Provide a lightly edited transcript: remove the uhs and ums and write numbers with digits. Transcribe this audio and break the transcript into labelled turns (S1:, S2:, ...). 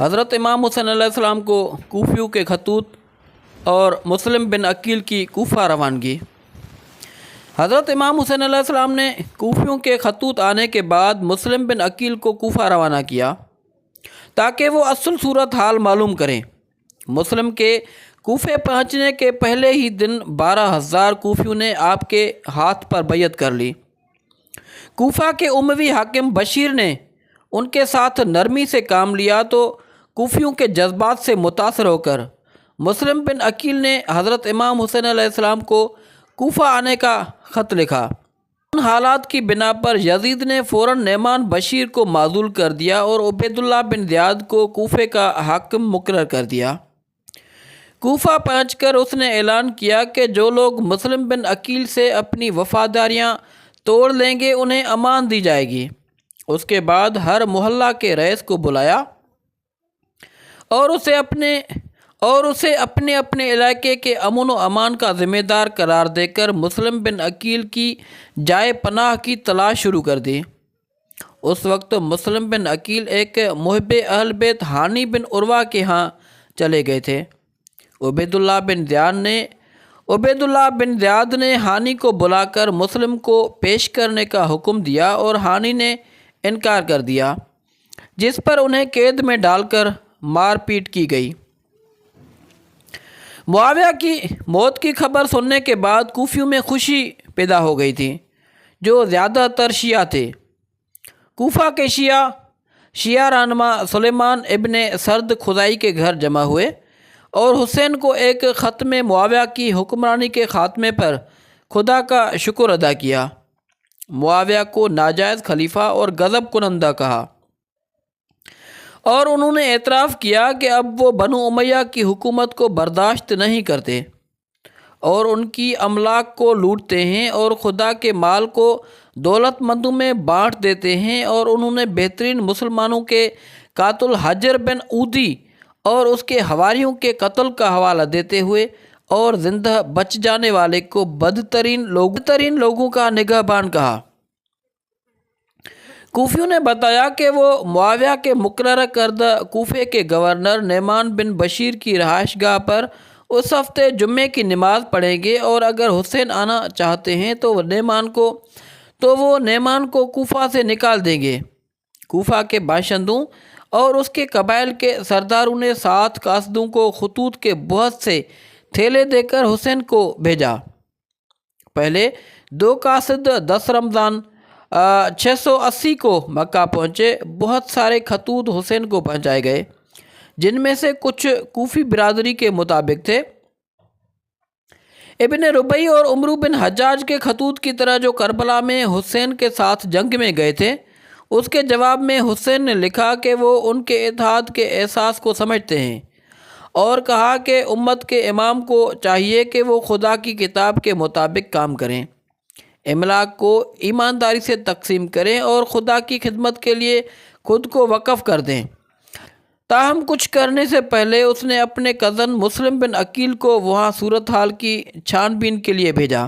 S1: حضرت امام حسین علیہ السلام کو کوفیوں کے خطوط اور مسلم بن عقیل کی کوفہ روانگی۔ حضرت امام حسین علیہ السلام نے کوفیوں کے خطوط آنے کے بعد مسلم بن عقیل کو کوفہ روانہ کیا تاکہ وہ اصل صورت حال معلوم کریں۔ مسلم کے کوفے پہنچنے کے پہلے ہی دن 12,000 کوفیوں نے آپ کے ہاتھ پر بیعت کر لی۔ کوفہ کے اموی حاکم بشیر نے ان کے ساتھ نرمی سے کام لیا تو کوفیوں کے جذبات سے متاثر ہو کر مسلم بن عقیل نے حضرت امام حسین علیہ السلام کو کوفہ آنے کا خط لکھا۔ ان حالات کی بنا پر یزید نے فوراً نعمان بشیر کو معزول کر دیا اور عبید اللہ بن زیاد کو کوفے کا حاکم مقرر کر دیا۔ کوفہ پہنچ کر اس نے اعلان کیا کہ جو لوگ مسلم بن عقیل سے اپنی وفاداریاں توڑ لیں گے انہیں امان دی جائے گی۔ اس کے بعد ہر محلہ کے رئیس کو بلایا اور اسے اپنے اپنے علاقے کے امن و امان کا ذمہ دار قرار دے کر مسلم بن عقیل کی جائے پناہ کی تلاش شروع کر دی۔ اس وقت مسلم بن عقیل ایک محب اہل بیت ہانی بن عروہ کے ہاں چلے گئے تھے۔ عبید اللہ بن زیاد نے ہانی کو بلا کر مسلم کو پیش کرنے کا حکم دیا اور ہانی نے انکار کر دیا، جس پر انہیں قید میں ڈال کر مار پیٹ کی گئی۔ معاویہ کی موت کی خبر سننے کے بعد کوفیوں میں خوشی پیدا ہو گئی تھی، جو زیادہ تر شیعہ تھے۔ کوفہ کے شیعہ رہنما سلیمان ابن سرد خزائی کے گھر جمع ہوئے اور حسین کو ایک خط میں معاویہ کی حکمرانی کے خاتمے پر خدا کا شکر ادا کیا۔ معاویہ کو ناجائز خلیفہ اور غضب کنندہ کہا اور انہوں نے اعتراف کیا کہ اب وہ بنو امیہ کی حکومت کو برداشت نہیں کرتے اور ان کی املاک کو لوٹتے ہیں اور خدا کے مال کو دولت مندوں میں بانٹ دیتے ہیں، اور انہوں نے بہترین مسلمانوں کے قاتل حجر بن عودی اور اس کے حواریوں کے قتل کا حوالہ دیتے ہوئے اور زندہ بچ جانے والے کو بدترین لوگوں کا نگہبان کہا۔ کوفیوں نے بتایا کہ وہ معاویہ کے مقررہ کردہ کوفے کے گورنر نعمان بن بشیر کی رہائش گاہ پر اس ہفتے جمعے کی نماز پڑھیں گے، اور اگر حسین آنا چاہتے ہیں تو وہ نعمان کو کوفہ سے نکال دیں گے۔ کوفہ کے باشندوں اور اس کے قبائل کے سرداروں نے 7 قاصدوں کو خطوط کے بہت سے تھیلے دے کر حسین کو بھیجا۔ پہلے 2 قاصد 10 رمضان 680 کو مکہ پہنچے۔ بہت سارے خطوط حسین کو پہنچائے گئے، جن میں سے کچھ کوفی برادری کے مطابق تھے۔ ابن ربیع اور عمرو بن حجاج کے خطوط کی طرح جو کربلا میں حسین کے ساتھ جنگ میں گئے تھے، اس کے جواب میں حسین نے لکھا کہ وہ ان کے اتحاد کے احساس کو سمجھتے ہیں، اور کہا کہ امت کے امام کو چاہیے کہ وہ خدا کی کتاب کے مطابق کام کریں، املاک کو ایمانداری سے تقسیم کریں اور خدا کی خدمت کے لیے خود کو وقف کر دیں۔ تاہم کچھ کرنے سے پہلے اس نے اپنے کزن مسلم بن عقیل کو وہاں صورتحال کی چھان بین کے لیے بھیجا۔